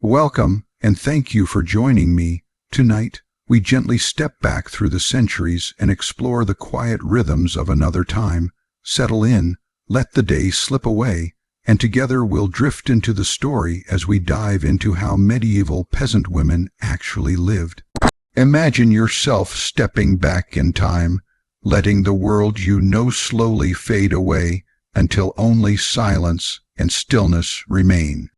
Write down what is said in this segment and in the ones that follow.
Welcome, and thank you for joining me. Tonight, we gently step back through the centuries and explore the quiet rhythms of another time. Settle in, let the day slip away, and together we'll drift into the story as we dive into how medieval peasant women actually lived. Imagine yourself stepping back in time, letting the world you know slowly fade away until only silence and stillness remain.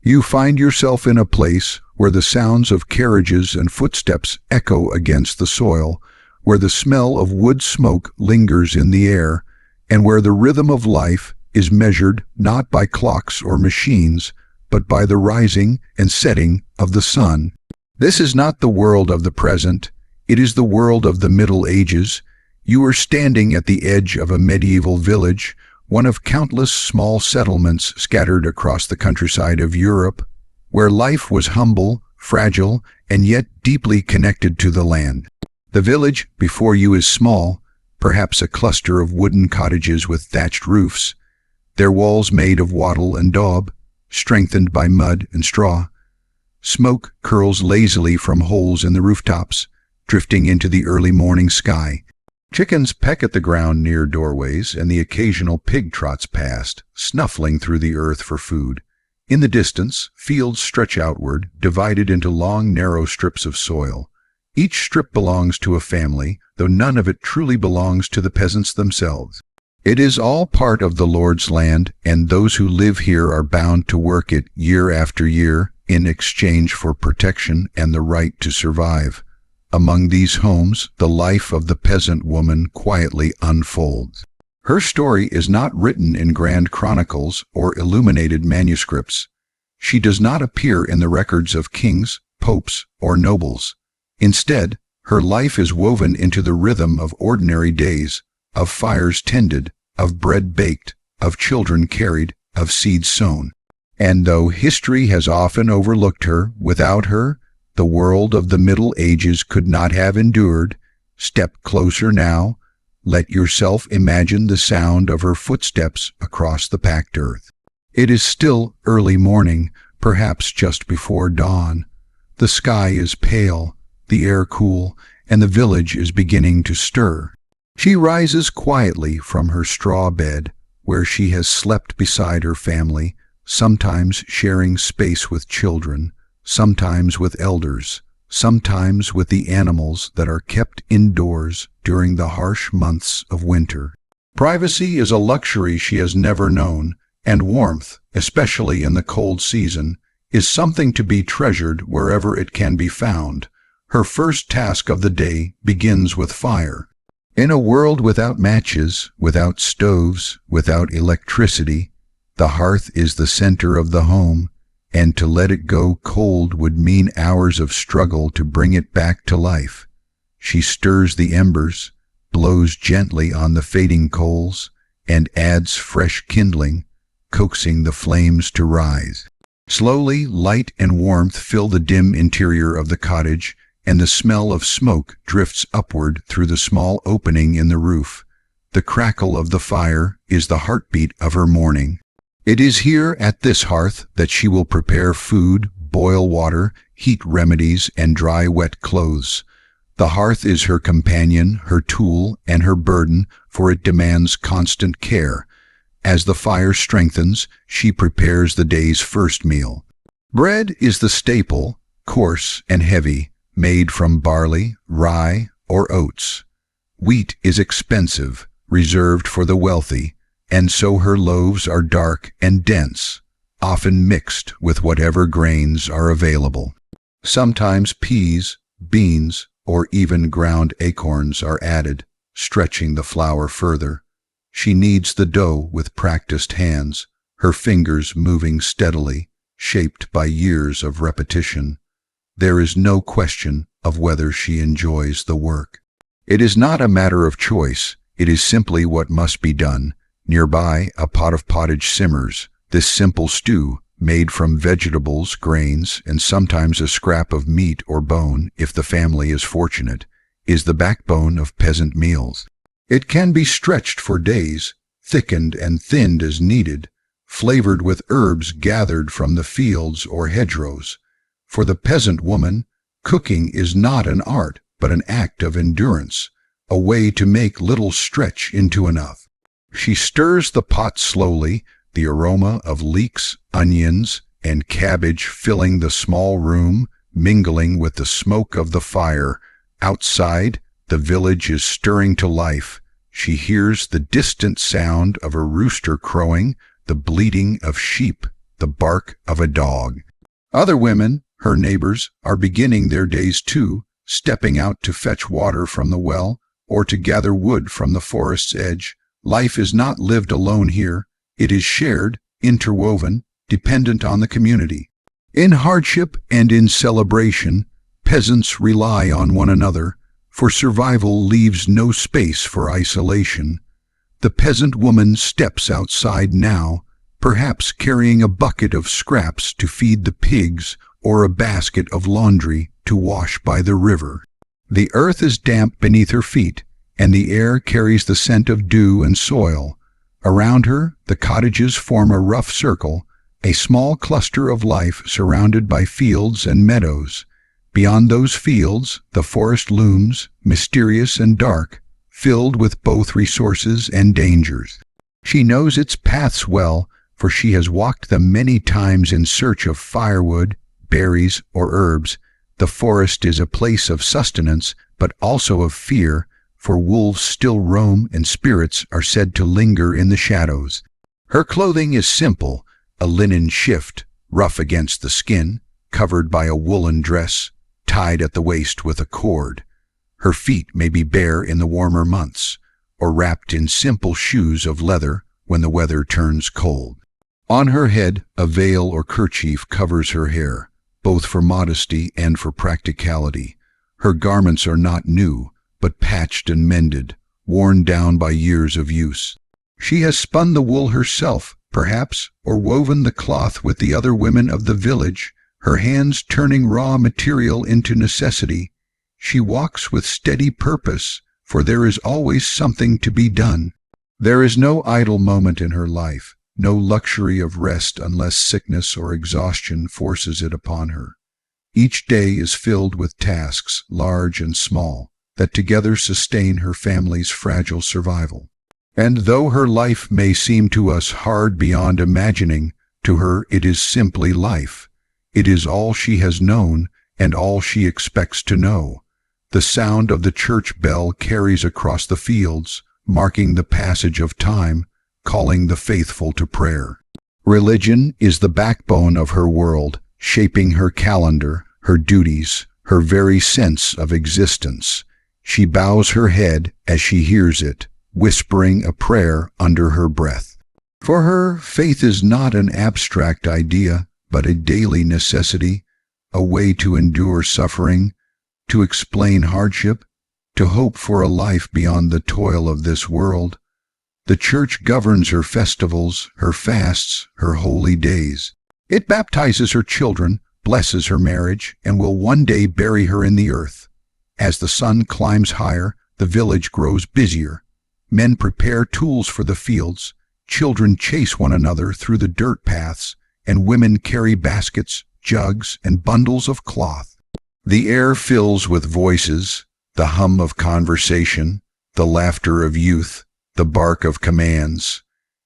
You find yourself in a place where the sounds of carriages and footsteps echo against the soil, where the smell of wood smoke lingers in the air, and where the rhythm of life is measured not by clocks or machines, but by the rising and setting of the sun. This is not the world of the present, it is the world of the Middle Ages. You are standing at the edge of a medieval village, one of countless small settlements scattered across the countryside of Europe, where life was humble, fragile, and yet deeply connected to the land. The village before you is small, perhaps a cluster of wooden cottages with thatched roofs, their walls made of wattle and daub, strengthened by mud and straw. Smoke curls lazily from holes in the rooftops, drifting into the early morning sky. Chickens peck at the ground near doorways, and the occasional pig trots past, snuffling through the earth for food. In the distance, fields stretch outward, divided into long, narrow strips of soil. Each strip belongs to a family, though none of it truly belongs to the peasants themselves. It is all part of the Lord's land, and those who live here are bound to work it year after year in exchange for protection and the right to survive. Among these homes, the life of the peasant woman quietly unfolds. Her story is not written in grand chronicles or illuminated manuscripts. She does not appear in the records of kings, popes, or nobles. Instead, her life is woven into the rhythm of ordinary days, of fires tended, of bread baked, of children carried, of seeds sown. And though history has often overlooked her, without her, the world of the Middle Ages could not have endured. Step closer now. Let yourself imagine the sound of her footsteps across the packed earth. It is still early morning, perhaps just before dawn. The sky is pale, the air cool, and the village is beginning to stir. She rises quietly from her straw bed, where she has slept beside her family, sometimes sharing space with children, sometimes with elders, sometimes with the animals that are kept indoors during the harsh months of winter. Privacy is a luxury she has never known, and warmth, especially in the cold season, is something to be treasured wherever it can be found. Her first task of the day begins with fire. In a world without matches, without stoves, without electricity, the hearth is the center of the home, and to let it go cold would mean hours of struggle to bring it back to life. She stirs the embers, blows gently on the fading coals, and adds fresh kindling, coaxing the flames to rise. Slowly, light and warmth fill the dim interior of the cottage, and the smell of smoke drifts upward through the small opening in the roof. The crackle of the fire is the heartbeat of her morning. It is here at this hearth that she will prepare food, boil water, heat remedies, and dry wet clothes. The hearth is her companion, her tool, and her burden, for it demands constant care. As the fire strengthens, she prepares the day's first meal. Bread is the staple, coarse and heavy, made from barley, rye, or oats. Wheat is expensive, reserved for the wealthy, and so her loaves are dark and dense, often mixed with whatever grains are available. Sometimes peas, beans, or even ground acorns are added, stretching the flour further. She kneads the dough with practiced hands, her fingers moving steadily, shaped by years of repetition. There is no question of whether she enjoys the work. It is not a matter of choice, it is simply what must be done. Nearby, a pot of pottage simmers. This simple stew, made from vegetables, grains, and sometimes a scrap of meat or bone, if the family is fortunate, is the backbone of peasant meals. It can be stretched for days, thickened and thinned as needed, flavored with herbs gathered from the fields or hedgerows. For the peasant woman, cooking is not an art, but an act of endurance, a way to make little stretch into enough. She stirs the pot slowly, the aroma of leeks, onions, and cabbage filling the small room, mingling with the smoke of the fire. Outside, the village is stirring to life. She hears the distant sound of a rooster crowing, the bleating of sheep, the bark of a dog. Other women, her neighbors, are beginning their days too, stepping out to fetch water from the well or to gather wood from the forest's edge. Life is not lived alone here. It is shared, interwoven, dependent on the community. In hardship and in celebration, peasants rely on one another, for survival leaves no space for isolation. The peasant woman steps outside now, perhaps carrying a bucket of scraps to feed the pigs or a basket of laundry to wash by the river. The earth is damp beneath her feet, and the air carries the scent of dew and soil. Around her, the cottages form a rough circle, a small cluster of life surrounded by fields and meadows. Beyond those fields, the forest looms, mysterious and dark, filled with both resources and dangers. She knows its paths well, for she has walked them many times in search of firewood, berries, or herbs. The forest is a place of sustenance, but also of fear, for wolves still roam and spirits are said to linger in the shadows. Her clothing is simple, a linen shift, rough against the skin, covered by a woolen dress, tied at the waist with a cord. Her feet may be bare in the warmer months, or wrapped in simple shoes of leather when the weather turns cold. On her head, a veil or kerchief covers her hair, both for modesty and for practicality. Her garments are not new, but patched and mended, worn down by years of use. She has spun the wool herself, perhaps, or woven the cloth with the other women of the village, her hands turning raw material into necessity. She walks with steady purpose, for there is always something to be done. There is no idle moment in her life, no luxury of rest unless sickness or exhaustion forces it upon her. Each day is filled with tasks, large and small, that together sustain her family's fragile survival. And though her life may seem to us hard beyond imagining, to her it is simply life. It is all she has known and all she expects to know. The sound of the church bell carries across the fields, marking the passage of time, calling the faithful to prayer. Religion is the backbone of her world, shaping her calendar, her duties, her very sense of existence. She bows her head as she hears it, whispering a prayer under her breath. For her, faith is not an abstract idea, but a daily necessity, a way to endure suffering, to explain hardship, to hope for a life beyond the toil of this world. The Church governs her festivals, her fasts, her holy days. It baptizes her children, blesses her marriage, and will one day bury her in the earth. As the sun climbs higher, the village grows busier. Men prepare tools for the fields, children chase one another through the dirt paths, and women carry baskets, jugs, and bundles of cloth. The air fills with voices, the hum of conversation, the laughter of youth, the bark of commands.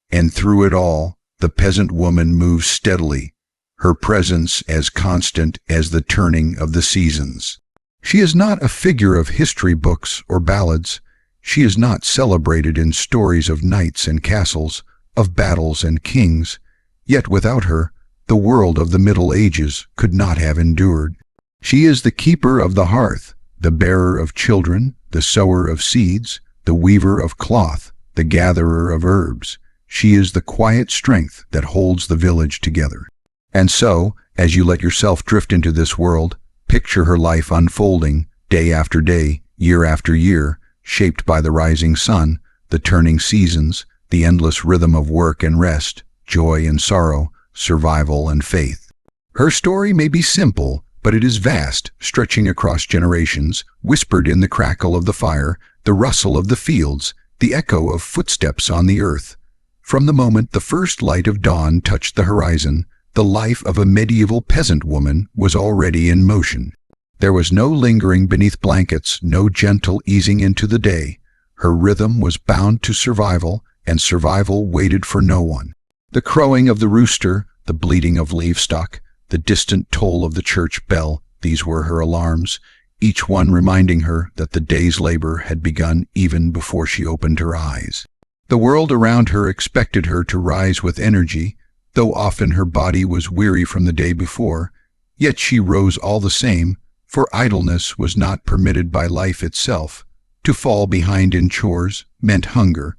And through it all, the peasant woman moves steadily, her presence as constant as the turning of the seasons. She is not a figure of history books or ballads. She is not celebrated in stories of knights and castles, of battles and kings. Yet without her, the world of the Middle Ages could not have endured. She is the keeper of the hearth, the bearer of children, the sower of seeds, the weaver of cloth, the gatherer of herbs. She is the quiet strength that holds the village together. And so, as you let yourself drift into this world, picture her life unfolding, day after day, year after year, shaped by the rising sun, the turning seasons, the endless rhythm of work and rest, joy and sorrow, survival and faith. Her story may be simple, but it is vast, stretching across generations, whispered in the crackle of the fire, the rustle of the fields, the echo of footsteps on the earth. From the moment the first light of dawn touched the horizon, The life of a medieval peasant woman was already in motion. There was no lingering beneath blankets, no gentle easing into the day. Her rhythm was bound to survival, and survival waited for no one. The crowing of the rooster, the bleating of livestock, the distant toll of the church bell, these were her alarms, each one reminding her that the day's labor had begun even before she opened her eyes. The world around her expected her to rise with energy, though often her body was weary from the day before, yet she rose all the same, for idleness was not permitted by life itself. To fall behind in chores meant hunger.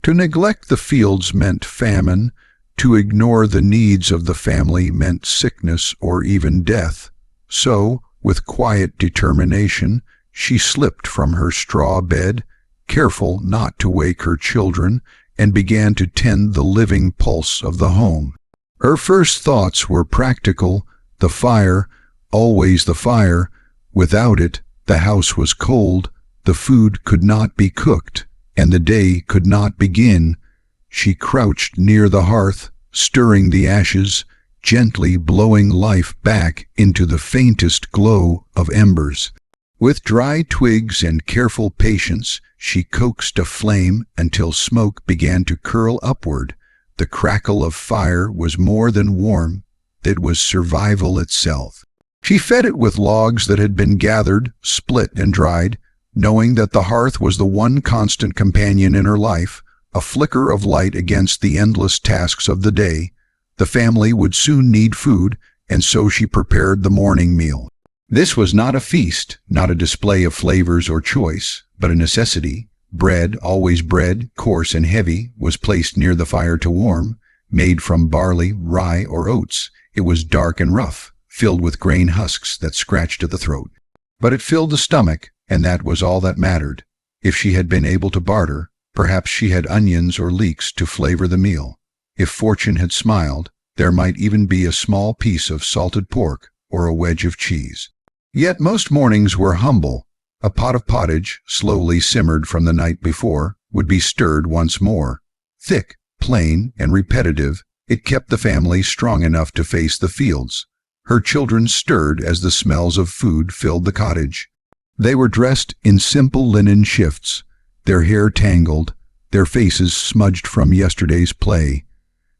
To neglect the fields meant famine. To ignore the needs of the family meant sickness or even death. So, with quiet determination, she slipped from her straw bed, careful not to wake her children, and began to tend the living pulse of the home. Her first thoughts were practical. The fire, always the fire. Without it, the house was cold, the food could not be cooked, and the day could not begin. She crouched near the hearth, stirring the ashes, gently blowing life back into the faintest glow of embers. With dry twigs and careful patience, she coaxed a flame until smoke began to curl upward. The crackle of fire was more than warm, it was survival itself. She fed it with logs that had been gathered, split, and dried, knowing that the hearth was the one constant companion in her life, a flicker of light against the endless tasks of the day. The family would soon need food, and so she prepared the morning meal. This was not a feast, not a display of flavors or choice, but a necessity. Bread, always bread, coarse and heavy, was placed near the fire to warm, made from barley, rye, or oats. It was dark and rough, filled with grain husks that scratched at the throat. But it filled the stomach, and that was all that mattered. If she had been able to barter, perhaps she had onions or leeks to flavor the meal. If fortune had smiled, there might even be a small piece of salted pork or a wedge of cheese. Yet most mornings were humble. A pot of pottage, slowly simmered from the night before, would be stirred once more. Thick, plain, and repetitive, it kept the family strong enough to face the fields. Her children stirred as the smells of food filled the cottage. They were dressed in simple linen shifts, their hair tangled, their faces smudged from yesterday's play.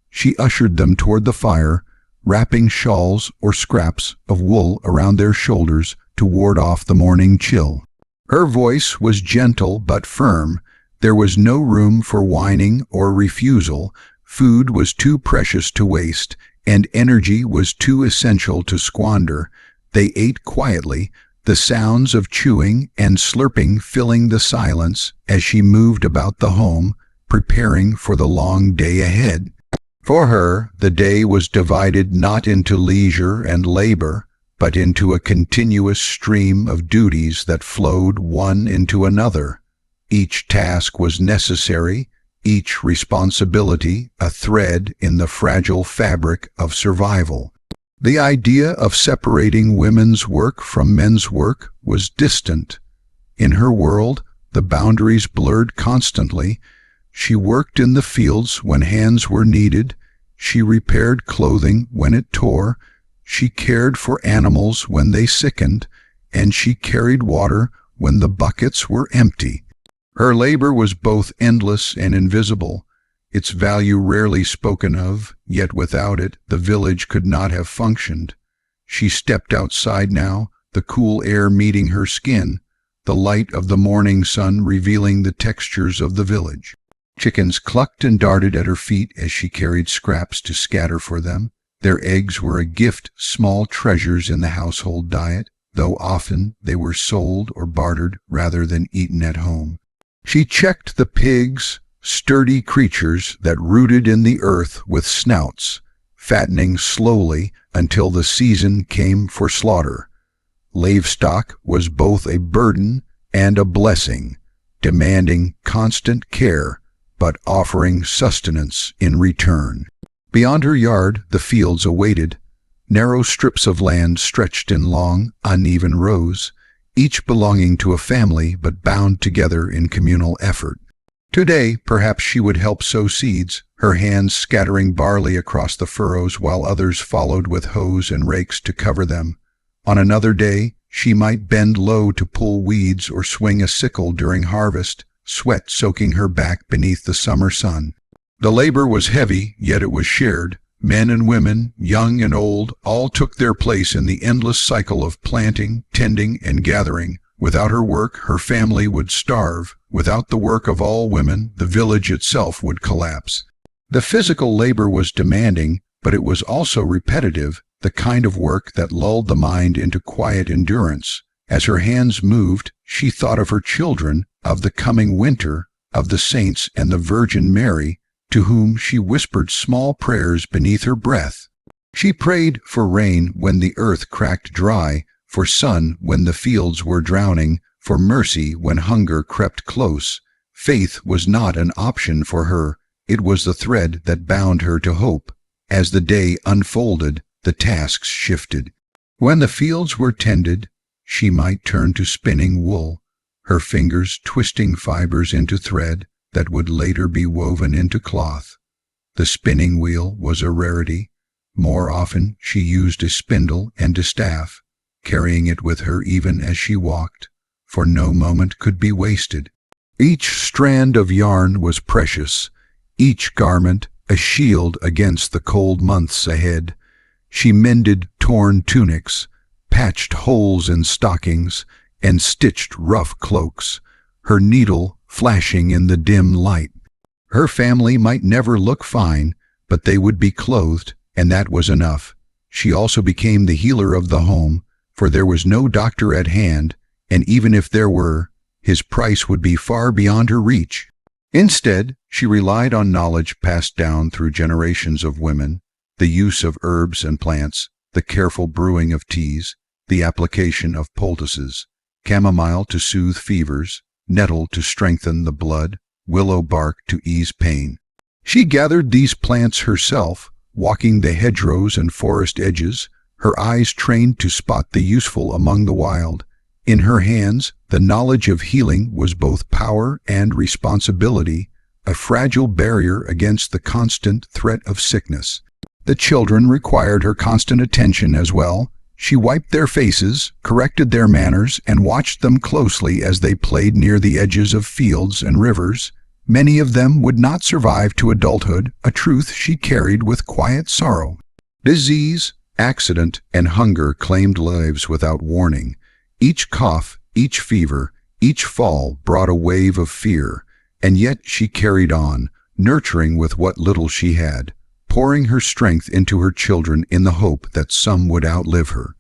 She ushered them toward the fire, wrapping shawls or scraps of wool around their shoulders to ward off the morning chill. Her voice was gentle but firm. There was no room for whining or refusal. Food was too precious to waste, and energy was too essential to squander. They ate quietly, the sounds of chewing and slurping filling the silence as she moved about the home, preparing for the long day ahead. For her, the day was divided not into leisure and labor, but into a continuous stream of duties that flowed one into another. Each task was necessary, each responsibility a thread in the fragile fabric of survival. The idea of separating women's work from men's work was distant. In her world, the boundaries blurred constantly. She worked in the fields when hands were needed. She repaired clothing when it tore. She cared for animals when they sickened, and she carried water when the buckets were empty. Her labor was both endless and invisible, its value rarely spoken of, yet without it the village could not have functioned. She stepped outside now, the cool air meeting her skin, the light of the morning sun revealing the textures of the village. Chickens clucked and darted at her feet as she carried scraps to scatter for them. Their eggs were a gift, small treasures in the household diet, though often they were sold or bartered rather than eaten at home. She checked the pigs, sturdy creatures that rooted in the earth with snouts, fattening slowly until the season came for slaughter. Livestock was both a burden and a blessing, demanding constant care, but offering sustenance in return. Beyond her yard, the fields awaited. Narrow strips of land stretched in long, uneven rows, each belonging to a family but bound together in communal effort. Today, perhaps she would help sow seeds, her hands scattering barley across the furrows while others followed with hoes and rakes to cover them. On another day, she might bend low to pull weeds or swing a sickle during harvest, sweat soaking her back beneath the summer sun. The labor was heavy, yet it was shared. Men and women, young and old, all took their place in the endless cycle of planting, tending, and gathering. Without her work, her family would starve. Without the work of all women, the village itself would collapse. The physical labor was demanding, but it was also repetitive, the kind of work that lulled the mind into quiet endurance. As her hands moved, she thought of her children, of the coming winter, of the saints and the Virgin Mary, to whom she whispered small prayers beneath her breath. She prayed for rain when the earth cracked dry, for sun when the fields were drowning, for mercy when hunger crept close. Faith was not an option for her, it was the thread that bound her to hope. As the day unfolded, the tasks shifted. When the fields were tended, she might turn to spinning wool, her fingers twisting fibers into thread that would later be woven into cloth. The spinning wheel was a rarity. More often she used a spindle and a staff, carrying it with her even as she walked, for no moment could be wasted. Each strand of yarn was precious, each garment a shield against the cold months ahead. She mended torn tunics, patched holes in stockings, and stitched rough cloaks, her needle flashing in the dim light. Her family might never look fine, but they would be clothed, and that was enough. She also became the healer of the home, for there was no doctor at hand, and even if there were, his price would be far beyond her reach. Instead, she relied on knowledge passed down through generations of women, the use of herbs and plants, the careful brewing of teas, the application of poultices, chamomile to soothe fevers, nettle to strengthen the blood, willow bark to ease pain. She gathered these plants herself, walking the hedgerows and forest edges, her eyes trained to spot the useful among the wild. In her hands, the knowledge of healing was both power and responsibility, a fragile barrier against the constant threat of sickness. The children required her constant attention as well. She wiped their faces, corrected their manners, and watched them closely as they played near the edges of fields and rivers. Many of them would not survive to adulthood, a truth she carried with quiet sorrow. Disease, accident, and hunger claimed lives without warning. Each cough, each fever, each fall brought a wave of fear, and yet she carried on, nurturing with what little she had, pouring her strength into her children in the hope that some would outlive her.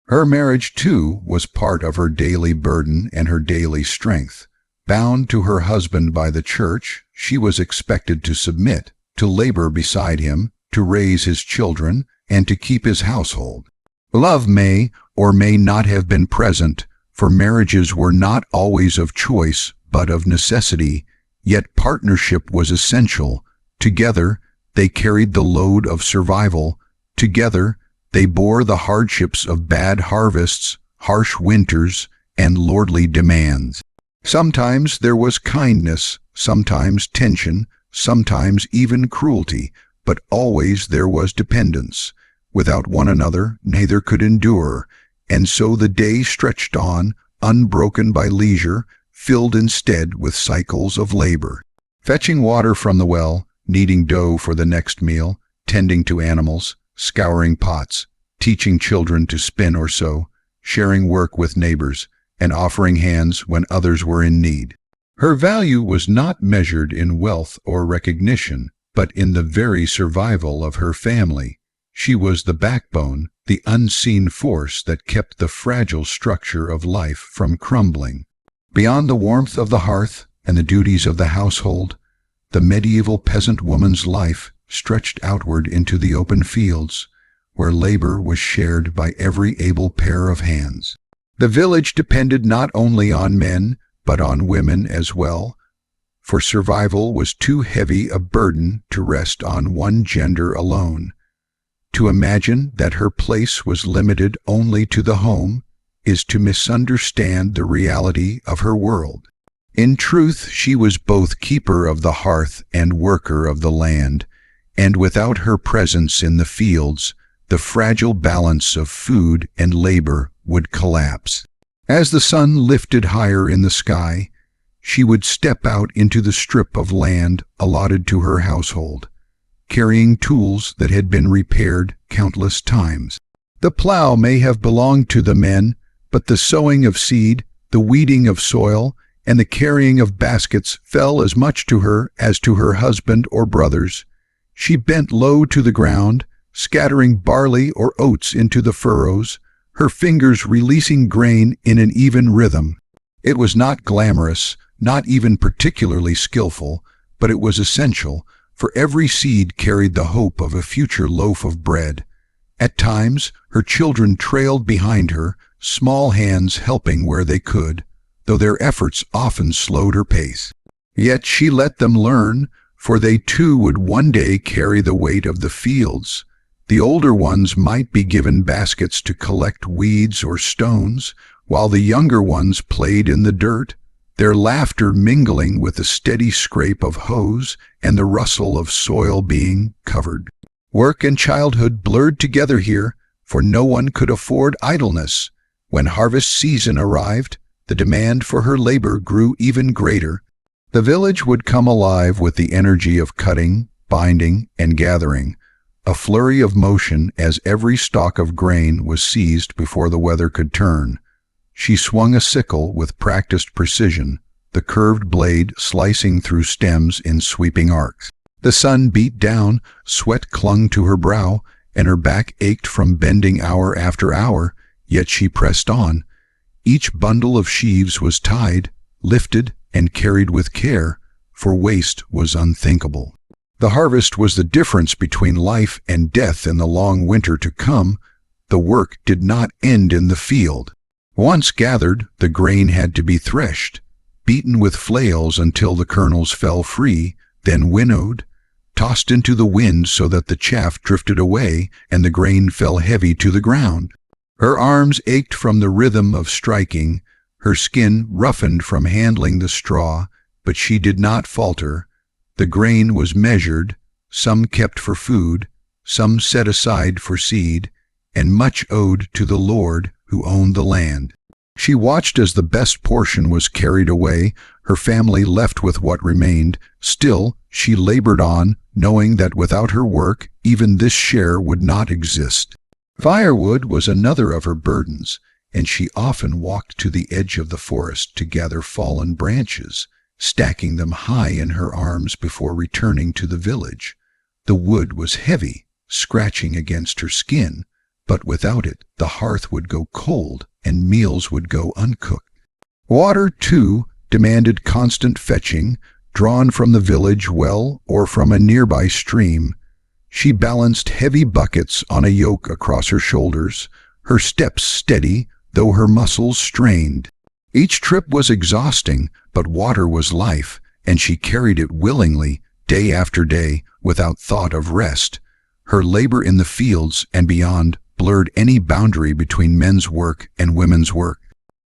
Her marriage, too, was part of her daily burden and her daily strength. Bound to her husband by the church, she was expected to submit, to labor beside him, to raise his children, and to keep his household. Love may or may not have been present, for marriages were not always of choice but of necessity, yet partnership was essential. Together, they carried the load of survival. Together, they bore the hardships of bad harvests, harsh winters, and lordly demands. Sometimes there was kindness, sometimes tension, sometimes even cruelty, but always there was dependence. Without one another, neither could endure, and so the day stretched on, unbroken by leisure, filled instead with cycles of labor. Fetching water from the well, kneading dough for the next meal, tending to animals, scouring pots, teaching children to spin or sew, sharing work with neighbors, and offering hands when others were in need. Her value was not measured in wealth or recognition, but in the very survival of her family. She was the backbone, the unseen force that kept the fragile structure of life from crumbling. Beyond the warmth of the hearth and the duties of the household, the medieval peasant woman's life stretched outward into the open fields, where labor was shared by every able pair of hands. The village depended not only on men, but on women as well, for survival was too heavy a burden to rest on one gender alone. To imagine that her place was limited only to the home is to misunderstand the reality of her world. In truth, she was both keeper of the hearth and worker of the land, and without her presence in the fields, the fragile balance of food and labor would collapse. As the sun lifted higher in the sky, she would step out into the strip of land allotted to her household, carrying tools that had been repaired countless times. The plow may have belonged to the men, but the sowing of seed, the weeding of soil, and the carrying of baskets fell as much to her as to her husband or brothers. She bent low to the ground, scattering barley or oats into the furrows, her fingers releasing grain in an even rhythm. It was not glamorous, not even particularly skillful, but it was essential, for every seed carried the hope of a future loaf of bread. At times, her children trailed behind her, small hands helping where they could, though their efforts often slowed her pace. Yet she let them learn, for they too would one day carry the weight of the fields. The older ones might be given baskets to collect weeds or stones, while the younger ones played in the dirt, their laughter mingling with the steady scrape of hoes and the rustle of soil being covered. Work and childhood blurred together here, for no one could afford idleness. When harvest season arrived, the demand for her labor grew even greater. The village would come alive with the energy of cutting, binding, and gathering, a flurry of motion as every stalk of grain was seized before the weather could turn. She swung a sickle with practiced precision, the curved blade slicing through stems in sweeping arcs. The sun beat down, sweat clung to her brow, and her back ached from bending hour after hour, yet she pressed on. Each bundle of sheaves was tied, lifted, and carried with care, for waste was unthinkable. The harvest was the difference between life and death in the long winter to come. The work did not end in the field. Once gathered, the grain had to be threshed, beaten with flails until the kernels fell free, then winnowed, tossed into the wind so that the chaff drifted away and the grain fell heavy to the ground. Her arms ached from the rhythm of striking, her skin roughened from handling the straw, but she did not falter. The grain was measured, some kept for food, some set aside for seed, and much owed to the Lord who owned the land. She watched as the best portion was carried away, her family left with what remained. Still, she labored on, knowing that without her work, even this share would not exist. Firewood was another of her burdens, and she often walked to the edge of the forest to gather fallen branches, stacking them high in her arms before returning to the village. The wood was heavy, scratching against her skin, but without it the hearth would go cold and meals would go uncooked. Water, too, demanded constant fetching, drawn from the village well or from a nearby stream. She balanced heavy buckets on a yoke across her shoulders, her steps steady, though her muscles strained. Each trip was exhausting, but water was life, and she carried it willingly, day after day, without thought of rest. Her labor in the fields and beyond blurred any boundary between men's work and women's work.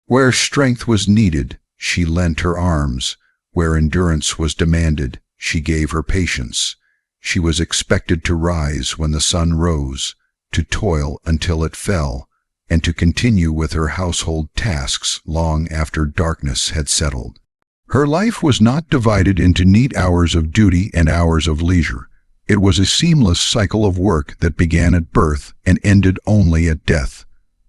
Where strength was needed, she lent her arms. Where endurance was demanded, she gave her patience. She was expected to rise when the sun rose, to toil until it fell, and to continue with her household tasks long after darkness had settled. Her life was not divided into neat hours of duty and hours of leisure. It was a seamless cycle of work that began at birth and ended only at death.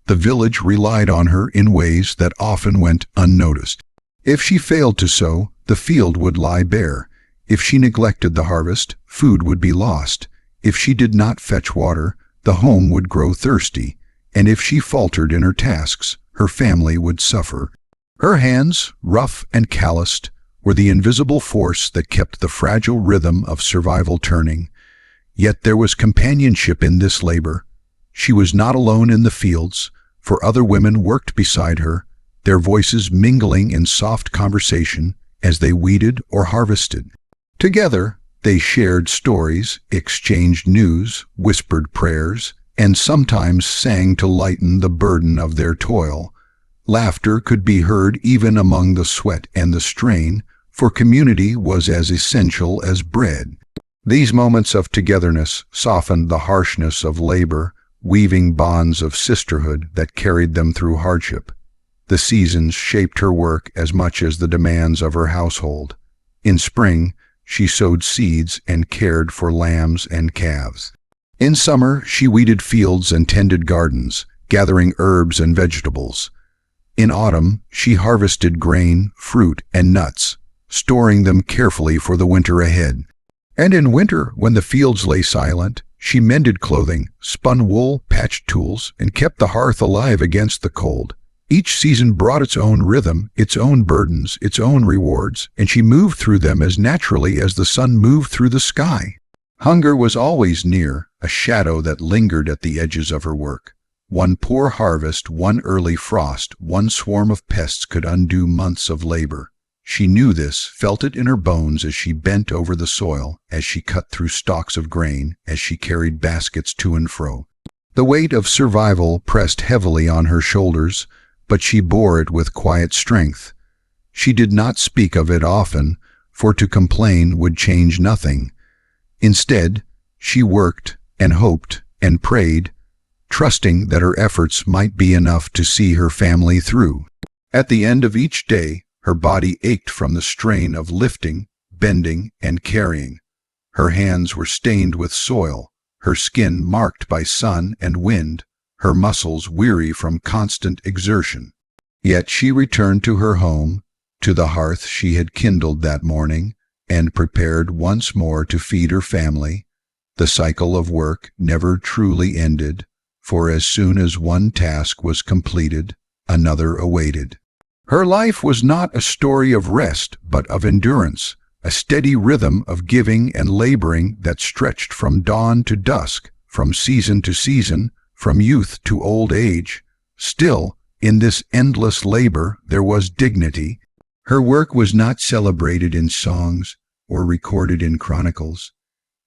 The village relied on her in ways that often went unnoticed. If she failed to sow, the field would lie bare. If she neglected the harvest, food would be lost. If she did not fetch water, the home would grow thirsty. And if she faltered in her tasks, her family would suffer. Her hands, rough and calloused, were the invisible force that kept the fragile rhythm of survival turning. Yet there was companionship in this labor. She was not alone in the fields, for other women worked beside her, their voices mingling in soft conversation as they weeded or harvested. Together, they shared stories, exchanged news, whispered prayers, and sometimes sang to lighten the burden of their toil. Laughter could be heard even among the sweat and the strain, for community was as essential as bread. These moments of togetherness softened the harshness of labor, weaving bonds of sisterhood that carried them through hardship. The seasons shaped her work as much as the demands of her household. In spring, she sowed seeds and cared for lambs and calves. In summer, she weeded fields and tended gardens, gathering herbs and vegetables. In autumn, she harvested grain, fruit, and nuts, storing them carefully for the winter ahead. And in winter, when the fields lay silent, she mended clothing, spun wool, patched tools, and kept the hearth alive against the cold. Each season brought its own rhythm, its own burdens, its own rewards, and she moved through them as naturally as the sun moved through the sky. Hunger was always near, a shadow that lingered at the edges of her work. One poor harvest, one early frost, one swarm of pests could undo months of labor. She knew this, felt it in her bones as she bent over the soil, as she cut through stalks of grain, as she carried baskets to and fro. The weight of survival pressed heavily on her shoulders, but she bore it with quiet strength. She did not speak of it often, for to complain would change nothing. Instead, she worked and hoped and prayed, trusting that her efforts might be enough to see her family through. At the end of each day, her body ached from the strain of lifting, bending, and carrying. Her hands were stained with soil, her skin marked by sun and wind, her muscles weary from constant exertion. Yet she returned to her home, to the hearth she had kindled that morning, and prepared once more to feed her family. The cycle of work never truly ended, for as soon as one task was completed, another awaited. Her life was not a story of rest, but of endurance, a steady rhythm of giving and laboring that stretched from dawn to dusk, from season to season, from youth to old age. Still, in this endless labor there was dignity. Her work was not celebrated in songs or recorded in chronicles,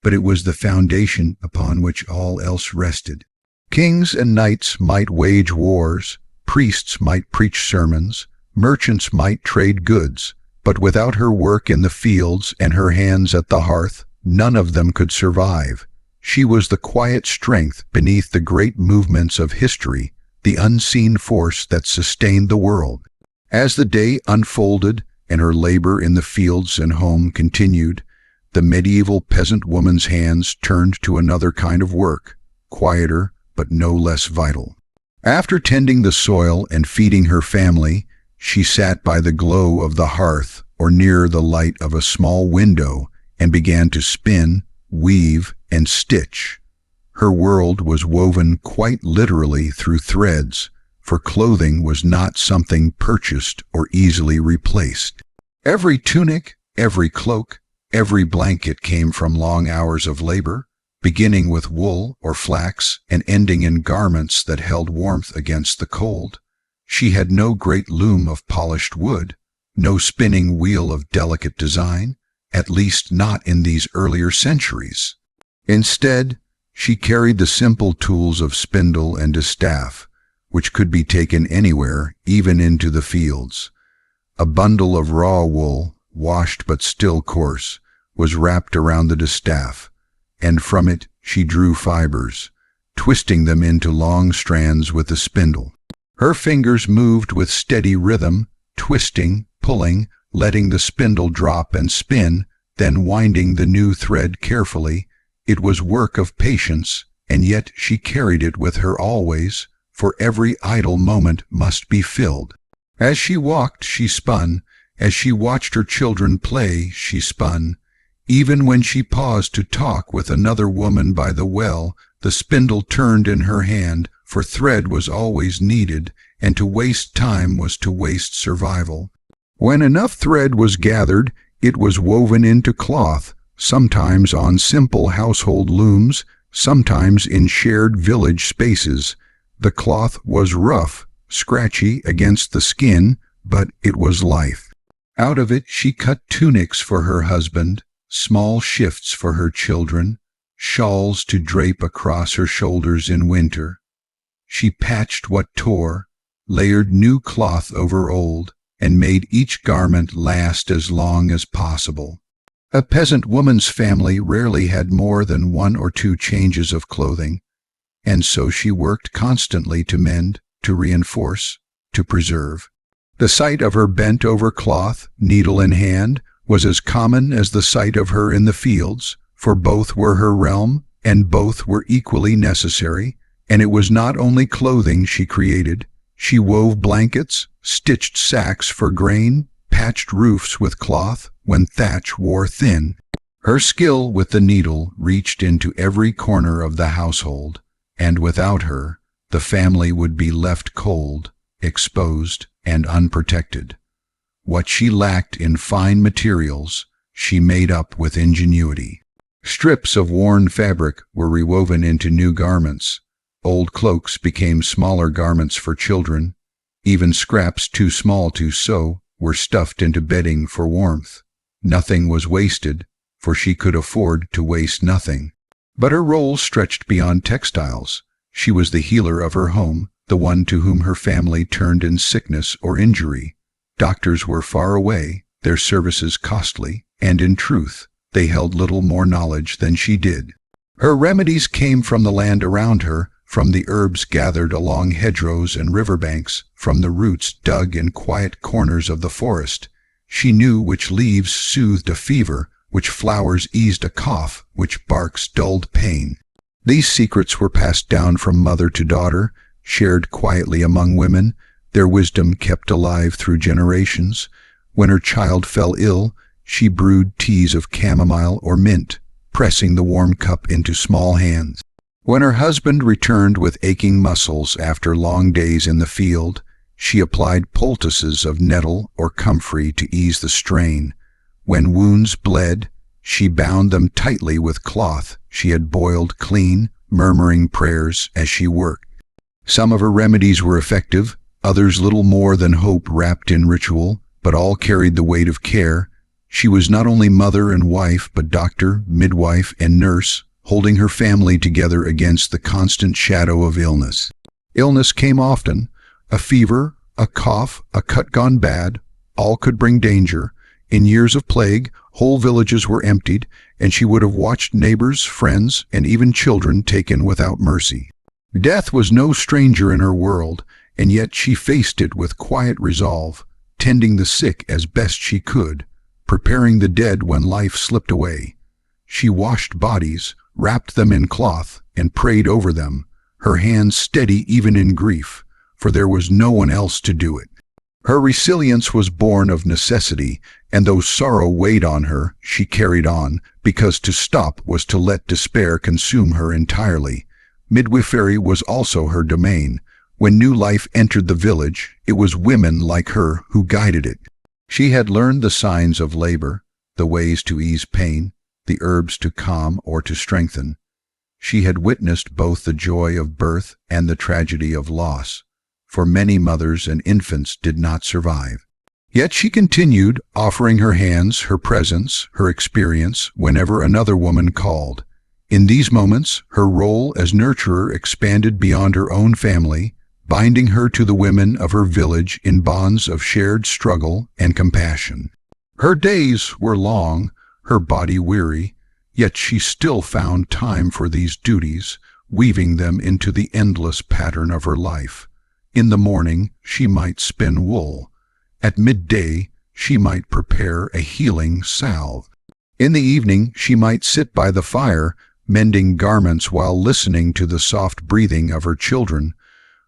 but it was the foundation upon which all else rested. Kings and knights might wage wars, priests might preach sermons, merchants might trade goods, but without her work in the fields and her hands at the hearth, none of them could survive. She was the quiet strength beneath the great movements of history, the unseen force that sustained the world. As the day unfolded and her labor in the fields and home continued, the medieval peasant woman's hands turned to another kind of work, quieter but no less vital. After tending the soil and feeding her family, she sat by the glow of the hearth or near the light of a small window and began to spin, weave, and stitch. Her world was woven quite literally through threads, for clothing was not something purchased or easily replaced. Every tunic, every cloak, every blanket came from long hours of labor, beginning with wool or flax and ending in garments that held warmth against the cold. She had no great loom of polished wood, no spinning wheel of delicate design, at least not in these earlier centuries. Instead, she carried the simple tools of spindle and distaff, which could be taken anywhere, even into the fields. A bundle of raw wool, washed but still coarse, was wrapped around the distaff, and from it she drew fibers, twisting them into long strands with the spindle. Her fingers moved with steady rhythm, twisting, pulling, letting the spindle drop and spin, then winding the new thread carefully. It was work of patience, and yet she carried it with her always, for every idle moment must be filled. As she walked, she spun. As she watched her children play, she spun. Even when she paused to talk with another woman by the well, the spindle turned in her hand, for thread was always needed, and to waste time was to waste survival. When enough thread was gathered, it was woven into cloth, sometimes on simple household looms, sometimes in shared village spaces. The cloth was rough, scratchy against the skin, but it was life. Out of it she cut tunics for her husband, small shifts for her children, shawls to drape across her shoulders in winter. She patched what tore, layered new cloth over old, and made each garment last as long as possible. A peasant woman's family rarely had more than 1 or 2 changes of clothing, and so she worked constantly to mend, to reinforce, to preserve. The sight of her bent-over cloth, needle in hand, was as common as the sight of her in the fields, for both were her realm, and both were equally necessary, and it was not only clothing she created. She wove blankets, stitched sacks for grain, patched roofs with cloth when thatch wore thin. Her skill with the needle reached into every corner of the household, and without her, the family would be left cold, exposed, and unprotected. What she lacked in fine materials, she made up with ingenuity. Strips of worn fabric were rewoven into new garments. Old cloaks became smaller garments for children. Even scraps too small to sew were stuffed into bedding for warmth. Nothing was wasted, for she could afford to waste nothing. But her role stretched beyond textiles. She was the healer of her home, the one to whom her family turned in sickness or injury. Doctors were far away, their services costly, and in truth, they held little more knowledge than she did. Her remedies came from the land around her, from the herbs gathered along hedgerows and riverbanks, from the roots dug in quiet corners of the forest. She knew which leaves soothed a fever, which flowers eased a cough, which barks dulled pain. These secrets were passed down from mother to daughter, shared quietly among women, their wisdom kept alive through generations. When her child fell ill, she brewed teas of chamomile or mint, pressing the warm cup into small hands. When her husband returned with aching muscles after long days in the field, she applied poultices of nettle or comfrey to ease the strain. When wounds bled, she bound them tightly with cloth she had boiled clean, murmuring prayers as she worked. Some of her remedies were effective, others little more than hope wrapped in ritual, but all carried the weight of care. She was not only mother and wife, but doctor, midwife, and nurse, holding her family together against the constant shadow of illness. Illness came often. A fever, a cough, a cut gone bad, all could bring danger. In years of plague, whole villages were emptied, and she would have watched neighbors, friends, and even children taken without mercy. Death was no stranger in her world, and yet she faced it with quiet resolve, tending the sick as best she could, preparing the dead when life slipped away. She washed bodies, wrapped them in cloth, and prayed over them, her hands steady even in grief, for there was no one else to do it. Her resilience was born of necessity, and though sorrow weighed on her, she carried on, because to stop was to let despair consume her entirely. Midwifery was also her domain. When new life entered the village, it was women like her who guided it. She had learned the signs of labor, the ways to ease pain, the herbs to calm or to strengthen. She had witnessed both the joy of birth and the tragedy of loss, for many mothers and infants did not survive. Yet she continued, offering her hands, her presence, her experience, whenever another woman called. In these moments, her role as nurturer expanded beyond her own family, binding her to the women of her village in bonds of shared struggle and compassion. Her days were long, her body weary, yet she still found time for these duties, weaving them into the endless pattern of her life. In the morning, she might spin wool. At midday, she might prepare a healing salve. In the evening, she might sit by the fire, mending garments while listening to the soft breathing of her children.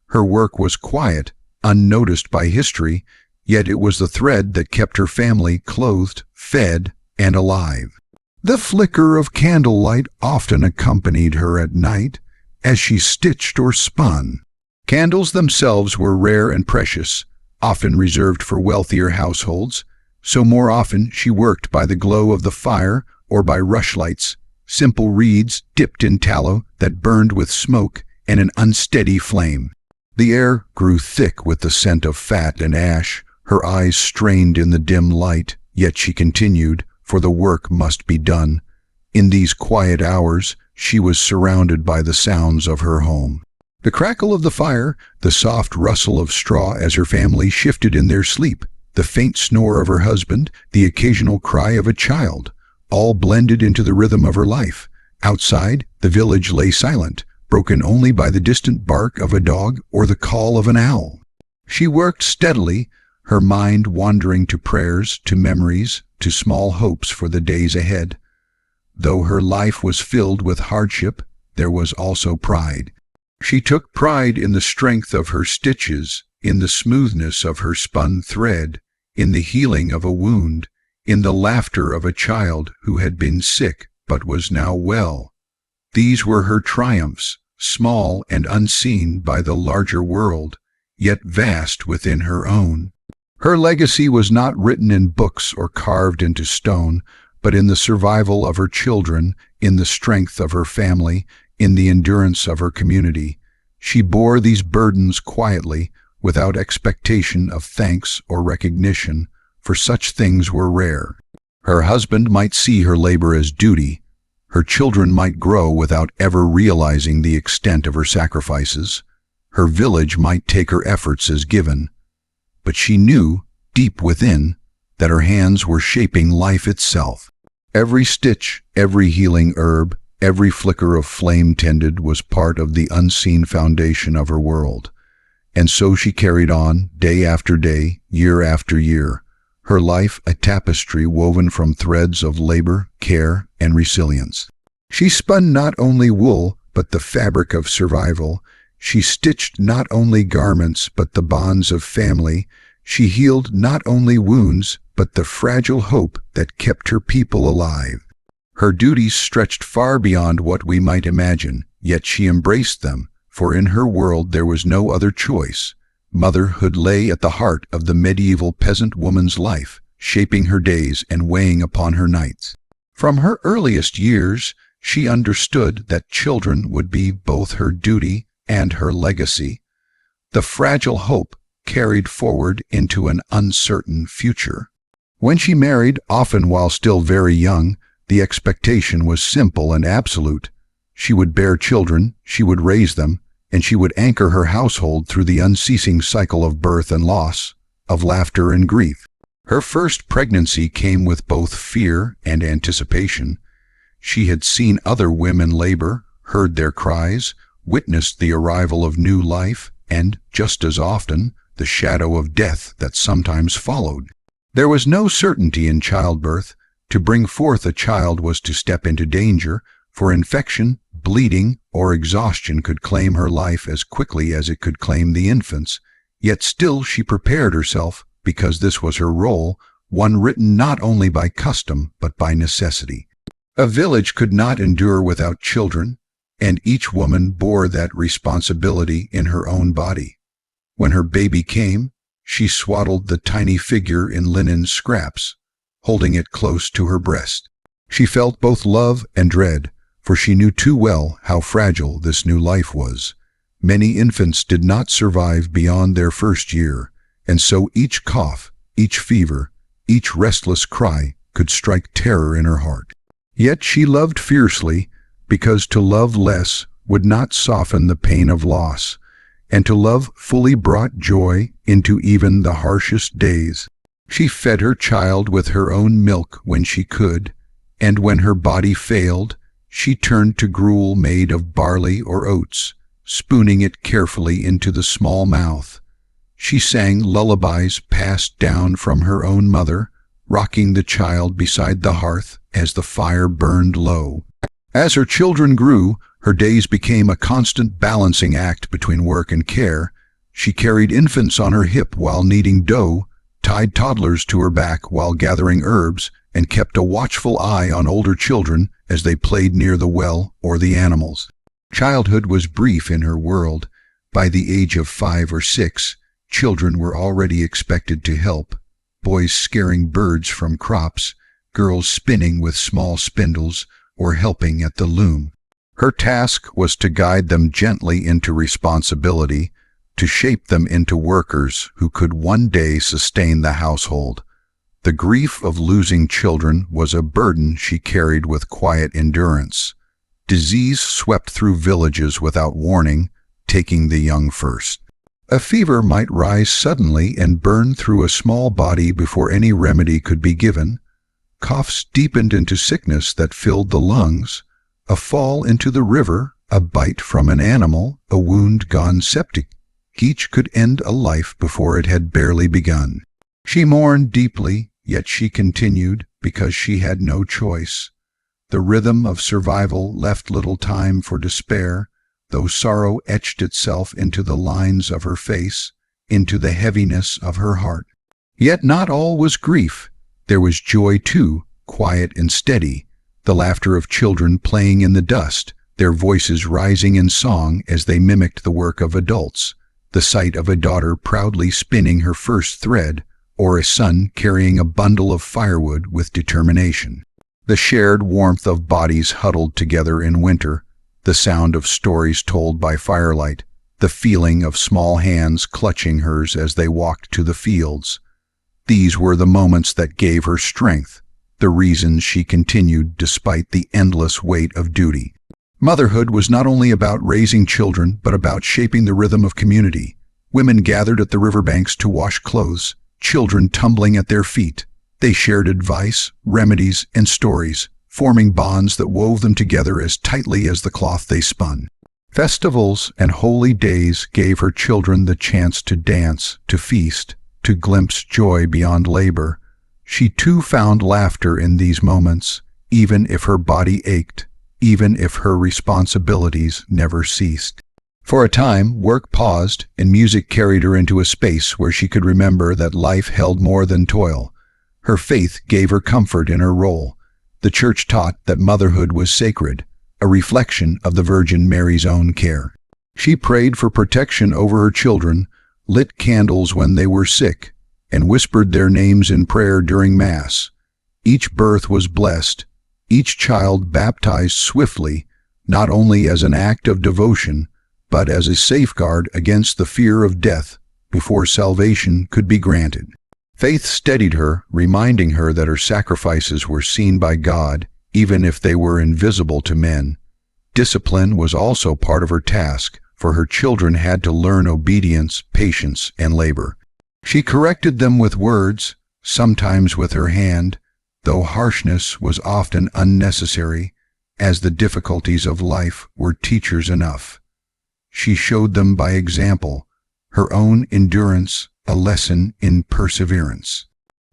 Her work was quiet, unnoticed by history, yet it was the thread that kept her family clothed, fed, and alive. The flicker of candlelight often accompanied her at night, as she stitched or spun. Candles themselves were rare and precious, often reserved for wealthier households, so more often she worked by the glow of the fire or by rushlights, simple reeds dipped in tallow that burned with smoke and an unsteady flame. The air grew thick with the scent of fat and ash. Her eyes strained in the dim light, yet she continued, for the work must be done. In these quiet hours, she was surrounded by the sounds of her home. The crackle of the fire, the soft rustle of straw as her family shifted in their sleep, the faint snore of her husband, the occasional cry of a child, all blended into the rhythm of her life. Outside, the village lay silent, broken only by the distant bark of a dog or the call of an owl. She worked steadily, her mind wandering to prayers, to memories, to small hopes for the days ahead. Though her life was filled with hardship, there was also pride. She took pride in the strength of her stitches, in the smoothness of her spun thread, in the healing of a wound, in the laughter of a child who had been sick but was now well. These were her triumphs, small and unseen by the larger world, yet vast within her own. Her legacy was not written in books or carved into stone, but in the survival of her children, in the strength of her family, in the endurance of her community. She bore these burdens quietly, without expectation of thanks or recognition, for such things were rare. Her husband might see her labor as duty. Her children might grow without ever realizing the extent of her sacrifices. Her village might take her efforts as given. But she knew, deep within, that her hands were shaping life itself. Every stitch, every healing herb, every flicker of flame tended was part of the unseen foundation of her world. And so she carried on, day after day, year after year, her life a tapestry woven from threads of labor, care, and resilience. She spun not only wool, but the fabric of survival. She stitched not only garments, but the bonds of family. She healed not only wounds, but the fragile hope that kept her people alive. Her duties stretched far beyond what we might imagine, yet she embraced them, for in her world there was no other choice. Motherhood lay at the heart of the medieval peasant woman's life, shaping her days and weighing upon her nights. From her earliest years, she understood that children would be both her duty and her legacy, the fragile hope carried forward into an uncertain future. When she married, often while still very young, the expectation was simple and absolute. She would bear children, she would raise them, and she would anchor her household through the unceasing cycle of birth and loss, of laughter and grief. Her first pregnancy came with both fear and anticipation. She had seen other women labor, heard their cries, witnessed the arrival of new life, and, just as often, the shadow of death that sometimes followed. There was no certainty in childbirth. To bring forth a child was to step into danger, for infection, bleeding, or exhaustion could claim her life as quickly as it could claim the infant's. Yet still she prepared herself, because this was her role, one written not only by custom but by necessity. A village could not endure without children, and each woman bore that responsibility in her own body. When her baby came, she swaddled the tiny figure in linen scraps, holding it close to her breast. She felt both love and dread, for she knew too well how fragile this new life was. Many infants did not survive beyond their first year, and so each cough, each fever, each restless cry could strike terror in her heart. Yet she loved fiercely, because to love less would not soften the pain of loss, and to love fully brought joy into even the harshest days. She fed her child with her own milk when she could, and when her body failed, she turned to gruel made of barley or oats, spooning it carefully into the small mouth. She sang lullabies passed down from her own mother, rocking the child beside the hearth as the fire burned low. As her children grew, her days became a constant balancing act between work and care. She carried infants on her hip while kneading dough, tied toddlers to her back while gathering herbs, and kept a watchful eye on older children as they played near the well or the animals. Childhood was brief in her world. By the age of 5 or 6, children were already expected to help, boys scaring birds from crops, girls spinning with small spindles, or helping at the loom. Her task was to guide them gently into responsibility, to shape them into workers who could one day sustain the household. The grief of losing children was a burden she carried with quiet endurance. Disease swept through villages without warning, taking the young first. A fever might rise suddenly and burn through a small body before any remedy could be given. Coughs deepened into sickness that filled the lungs. A fall into the river, a bite from an animal, a wound gone septic. Each could end a life before it had barely begun. She mourned deeply, yet she continued because she had no choice. The rhythm of survival left little time for despair, though sorrow etched itself into the lines of her face, into the heaviness of her heart. Yet not all was grief. There was joy too, quiet and steady, the laughter of children playing in the dust, their voices rising in song as they mimicked the work of adults, the sight of a daughter proudly spinning her first thread, or a son carrying a bundle of firewood with determination. The shared warmth of bodies huddled together in winter, the sound of stories told by firelight, the feeling of small hands clutching hers as they walked to the fields. These were the moments that gave her strength, the reasons she continued despite the endless weight of duty. Motherhood was not only about raising children, but about shaping the rhythm of community. Women gathered at the riverbanks to wash clothes, children tumbling at their feet. They shared advice, remedies, and stories, forming bonds that wove them together as tightly as the cloth they spun. Festivals and holy days gave her children the chance to dance, to feast, to glimpse joy beyond labor. She too found laughter in these moments, even if her body ached, even if her responsibilities never ceased. For a time, work paused, and music carried her into a space where she could remember that life held more than toil. Her faith gave her comfort in her role. The church taught that motherhood was sacred, a reflection of the Virgin Mary's own care. She prayed for protection over her children, lit candles when they were sick, and whispered their names in prayer during Mass. Each birth was blessed, each child baptized swiftly, not only as an act of devotion, but as a safeguard against the fear of death before salvation could be granted. Faith steadied her, reminding her that her sacrifices were seen by God, even if they were invisible to men. Discipline was also part of her task, for her children had to learn obedience, patience, and labor. She corrected them with words, sometimes with her hand, though harshness was often unnecessary, as the difficulties of life were teachers enough. She showed them by example, her own endurance, a lesson in perseverance.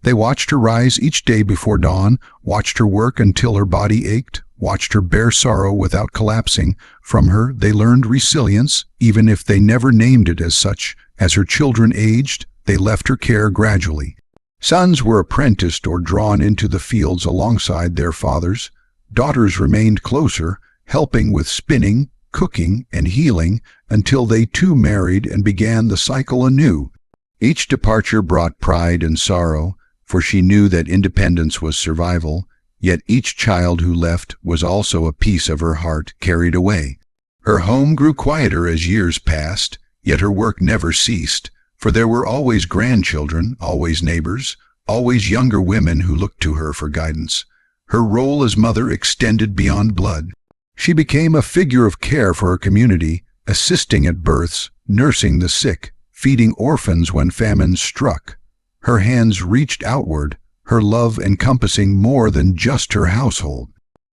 They watched her rise each day before dawn, watched her work until her body ached, watched her bear sorrow without collapsing. From her they learned resilience, even if they never named it as such. As her children aged, they left her care gradually. Sons were apprenticed or drawn into the fields alongside their fathers. Daughters remained closer, helping with spinning, cooking, and healing, until they too married and began the cycle anew. Each departure brought pride and sorrow, for she knew that independence was survival, yet each child who left was also a piece of her heart carried away. Her home grew quieter as years passed, yet her work never ceased, for there were always grandchildren, always neighbors, always younger women who looked to her for guidance. Her role as mother extended beyond blood. She became a figure of care for her community, assisting at births, nursing the sick, feeding orphans when famine struck. Her hands reached outward, her love encompassing more than just her household.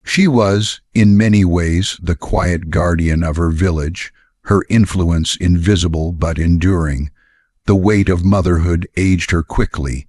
She was, in many ways, the quiet guardian of her village, her influence invisible but enduring. The weight of motherhood aged her quickly.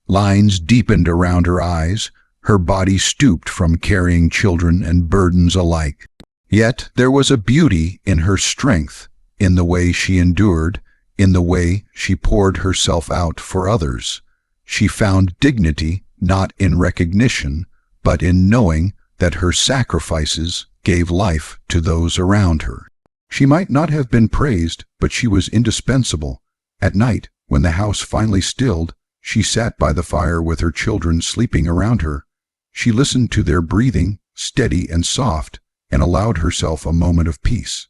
Lines deepened around her eyes, her body stooped from carrying children and burdens alike. Yet there was a beauty in her strength, in the way she endured, in the way she poured herself out for others. She found dignity not in recognition, but in knowing that her sacrifices gave life to those around her. She might not have been praised, but she was indispensable. At night, when the house finally stilled, she sat by the fire with her children sleeping around her. She listened to their breathing, steady and soft, and allowed herself a moment of peace.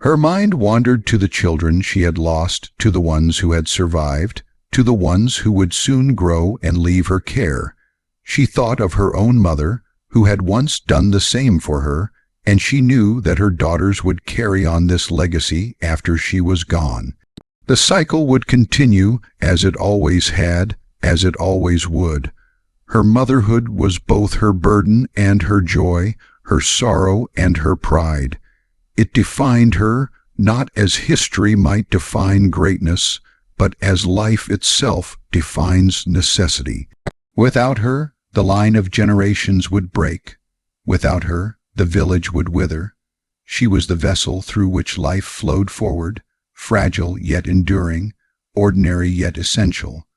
Her mind wandered to the children she had lost, to the ones who had survived, to the ones who would soon grow and leave her care. She thought of her own mother, who had once done the same for her, and she knew that her daughters would carry on this legacy after she was gone. The cycle would continue as it always had, as it always would. Her motherhood was both her burden and her joy, her sorrow and her pride. It defined her, not as history might define greatness, but as life itself defines necessity. Without her, the line of generations would break. Without her, the village would wither. She was the vessel through which life flowed forward, fragile yet enduring, ordinary yet essential.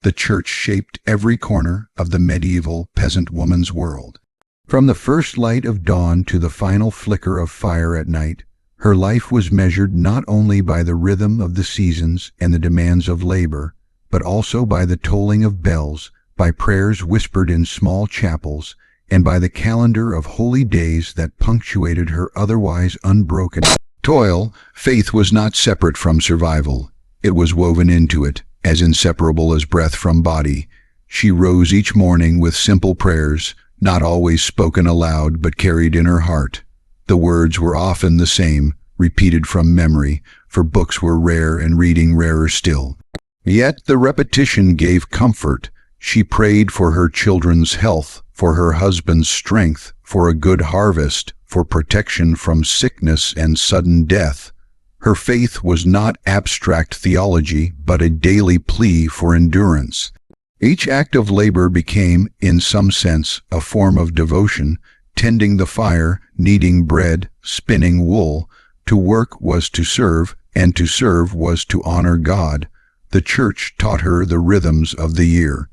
The church shaped every corner of the medieval peasant woman's world. From the first light of dawn to the final flicker of fire at night, her life was measured not only by the rhythm of the seasons and the demands of labor, but also by the tolling of bells, by prayers whispered in small chapels, and by the calendar of holy days that punctuated her otherwise unbroken toil. Faith was not separate from survival. It was woven into it, as inseparable as breath from body. She rose each morning with simple prayers, not always spoken aloud but carried in her heart. The words were often the same, repeated from memory, for books were rare and reading rarer still. Yet the repetition gave comfort. She prayed for her children's health, for her husband's strength, for a good harvest, for protection from sickness and sudden death. Her faith was not abstract theology, but a daily plea for endurance. Each act of labor became, in some sense, a form of devotion, tending the fire, kneading bread, spinning wool. To work was to serve, and to serve was to honor God. The church taught her the rhythms of the year.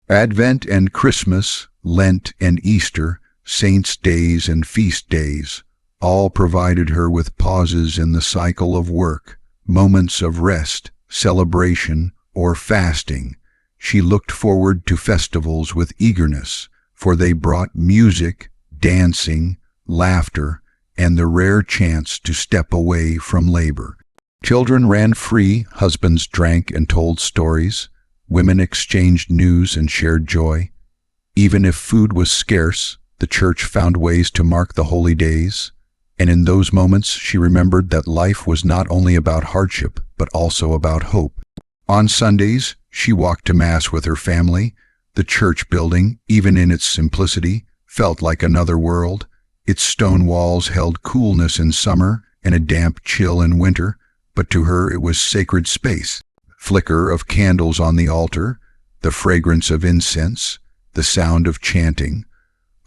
Advent and Christmas, Lent and Easter, saints' days and feast days, all provided her with pauses in the cycle of work, moments of rest, celebration, or fasting. She looked forward to festivals with eagerness, for they brought music, dancing, laughter, and the rare chance to step away from labor. Children ran free, husbands drank and told stories, women exchanged news and shared joy. Even if food was scarce, the church found ways to mark the holy days, and in those moments she remembered that life was not only about hardship, but also about hope. On Sundays, she walked to Mass with her family. The church building, even in its simplicity, felt like another world. Its stone walls held coolness in summer and a damp chill in winter, but to her it was sacred space. Flicker of candles on the altar, the fragrance of incense, the sound of chanting,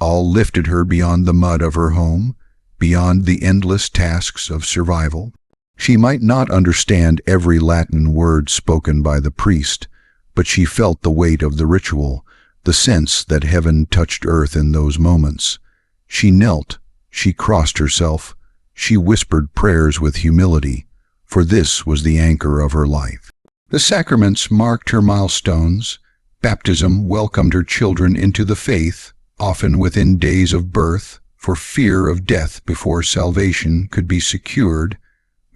all lifted her beyond the mud of her home, beyond the endless tasks of survival. She might not understand every Latin word spoken by the priest, but she felt the weight of the ritual, the sense that heaven touched earth in those moments. She knelt, she crossed herself, she whispered prayers with humility, for this was the anchor of her life. The sacraments marked her milestones. Baptism welcomed her children into the faith, often within days of birth, for fear of death before salvation could be secured.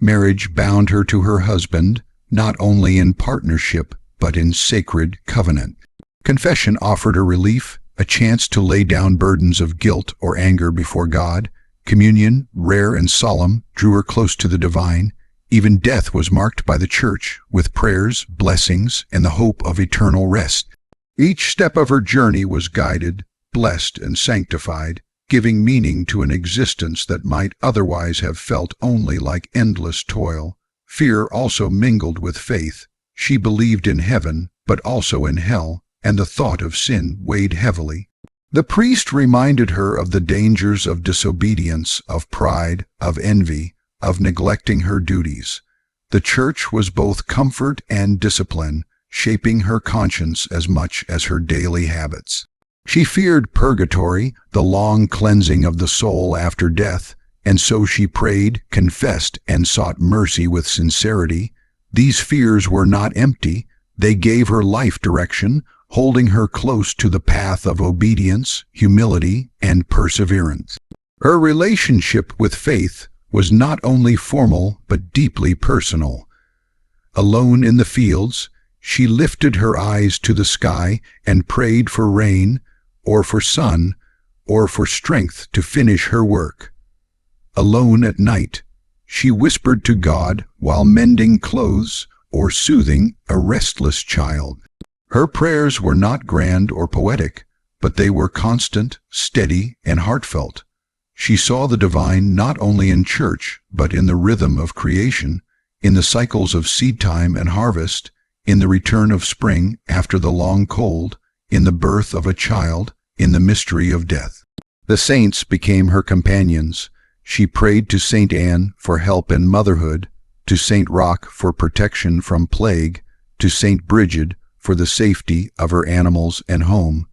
Marriage bound her to her husband, not only in partnership, but in sacred covenant. Confession offered her relief, a chance to lay down burdens of guilt or anger before God. Communion, rare and solemn, drew her close to the divine. Even death was marked by the church, with prayers, blessings, and the hope of eternal rest. Each step of her journey was guided, blessed, and sanctified, giving meaning to an existence that might otherwise have felt only like endless toil. Fear also mingled with faith. She believed in heaven, but also in hell, and the thought of sin weighed heavily. The priest reminded her of the dangers of disobedience, of pride, of envy, of neglecting her duties. The church was both comfort and discipline, shaping her conscience as much as her daily habits. She feared purgatory, the long cleansing of the soul after death, and so she prayed, confessed, and sought mercy with sincerity. These fears were not empty. They gave her life direction, holding her close to the path of obedience, humility, and perseverance. Her relationship with faith was not only formal but deeply personal. Alone in the fields, she lifted her eyes to the sky and prayed for rain, or for sun, or for strength to finish her work. alone at night. She whispered to God while mending clothes or soothing a restless child. Her prayers were not grand or poetic, but they were constant, steady, and heartfelt. She saw the divine not only in church, but in the rhythm of creation, in the cycles of seedtime and harvest, in the return of spring after the long cold, in the birth of a child, in the mystery of death. The saints became her companions. She prayed to Saint Anne for help in motherhood, to Saint Roch for protection from plague, to Saint Bridget for the safety of her animals and home.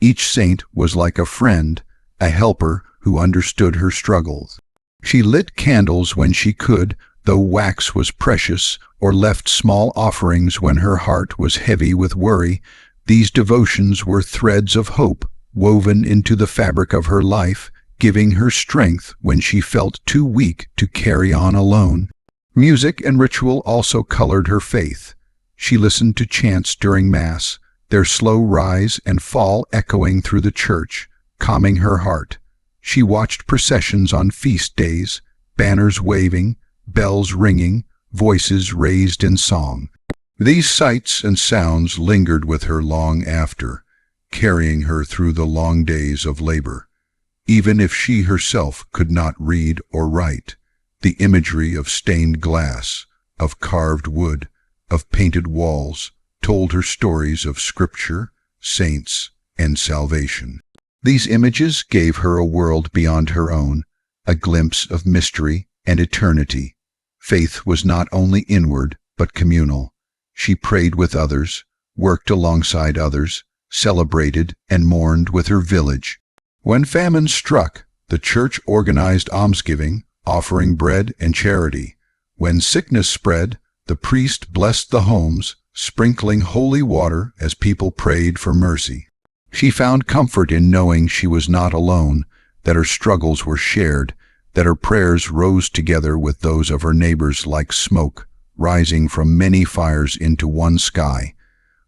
Each saint was like a friend, a helper who understood her struggles. She lit candles when she could, though wax was precious, or left small offerings when her heart was heavy with worry. These devotions were threads of hope woven into the fabric of her life, giving her strength when she felt too weak to carry on alone. Music and ritual also colored her faith. She listened to chants during Mass, their slow rise and fall echoing through the church, calming her heart. She watched processions on feast days, banners waving, bells ringing, voices raised in song. These sights and sounds lingered with her long after, carrying her through the long days of labor. Even if she herself could not read or write, the imagery of stained glass, of carved wood, of painted walls, told her stories of Scripture, saints, and salvation. These images gave her a world beyond her own, a glimpse of mystery and eternity. Faith was not only inward, but communal. She prayed with others, worked alongside others, celebrated and mourned with her village. When famine struck, the church organized almsgiving, offering bread and charity. When sickness spread, the priest blessed the homes, sprinkling holy water as people prayed for mercy. She found comfort in knowing she was not alone, that her struggles were shared, that her prayers rose together with those of her neighbors like smoke, rising from many fires into one sky.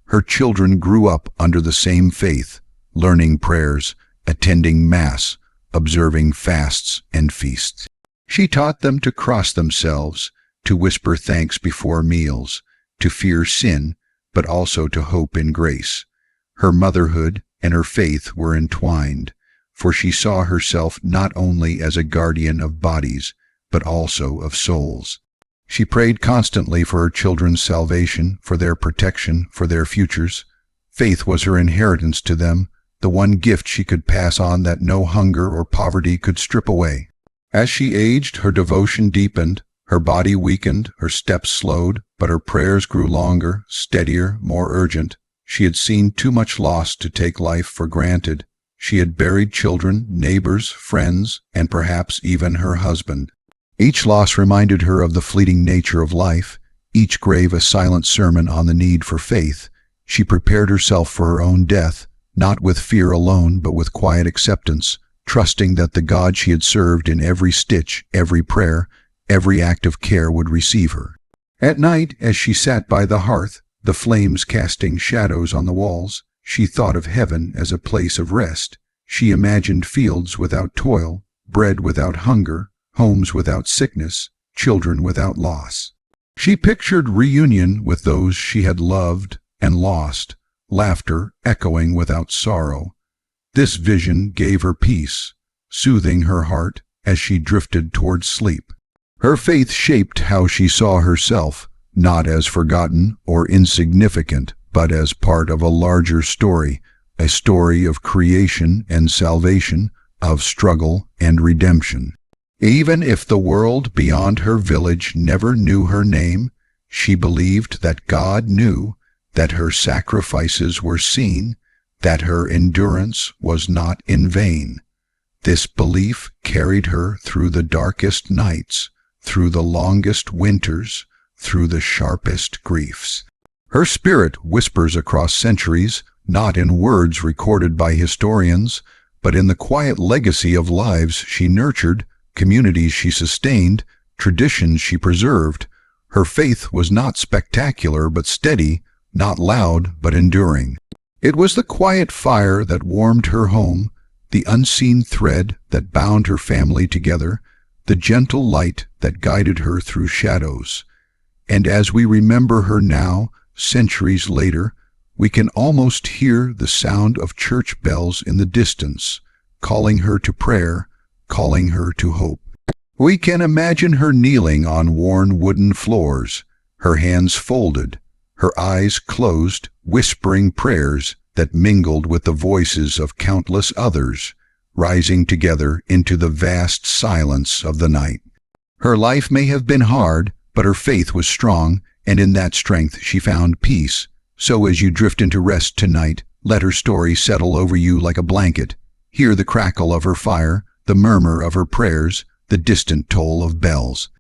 Her children grew up under the same faith, learning prayers, attending Mass, observing fasts and feasts. She taught them to cross themselves, to whisper thanks before meals, to fear sin, but also to hope in grace. Her motherhood and her faith were entwined, for she saw herself not only as a guardian of bodies, but also of souls. She prayed constantly for her children's salvation, for their protection, for their futures. Faith was her inheritance to them, the one gift she could pass on that no hunger or poverty could strip away. As she aged, her devotion deepened, her body weakened, her steps slowed, but her prayers grew longer, steadier, more urgent. She had seen too much loss to take life for granted. She had buried children, neighbors, friends, and perhaps even her husband. Each loss reminded her of the fleeting nature of life, each grave a silent sermon on the need for faith. She prepared herself for her own death, not with fear alone, but with quiet acceptance, trusting that the God she had served in every stitch, every prayer, every act of care would receive her. At night, as she sat by the hearth, the flames casting shadows on the walls, she thought of heaven as a place of rest. She imagined fields without toil, bread without hunger, homes without sickness, children without loss. She pictured reunion with those she had loved and lost, laughter echoing without sorrow. This vision gave her peace, soothing her heart as she drifted towards sleep. Her faith shaped how she saw herself, not as forgotten or insignificant, but as part of a larger story, a story of creation and salvation, of struggle and redemption. Even if the world beyond her village never knew her name, she believed that God knew, that her sacrifices were seen, that her endurance was not in vain. This belief carried her through the darkest nights, through the longest winters, through the sharpest griefs. Her spirit whispers across centuries, not in words recorded by historians, but in the quiet legacy of lives she nurtured, communities she sustained, traditions she preserved. Her faith was not spectacular but steady, not loud but enduring. It was the quiet fire that warmed her home, the unseen thread that bound her family together, the gentle light that guided her through shadows. And as we remember her now, centuries later, we can almost hear the sound of church bells in the distance, calling her to prayer, calling her to hope. We can imagine her kneeling on worn wooden floors, her hands folded, her eyes closed, whispering prayers that mingled with the voices of countless others, rising together into the vast silence of the night. Her life may have been hard, but her faith was strong, and in that strength she found peace. So as you drift into rest tonight, let her story settle over you like a blanket. Hear the crackle of her fire, the murmur of her prayers, the distant toll of bells.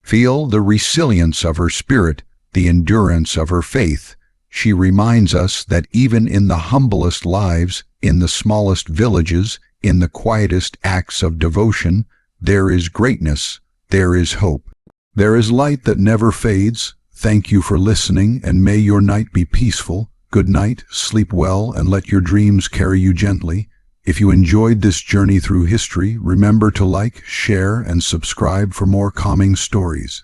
Feel the resilience of her spirit, the endurance of her faith. She reminds us that even in the humblest lives, in the smallest villages, in the quietest acts of devotion, there is greatness, there is hope. There is light that never fades. Thank you for listening, and may your night be peaceful. Good night, sleep well, and let your dreams carry you gently. If you enjoyed this journey through history, remember to like, share, and subscribe for more calming stories.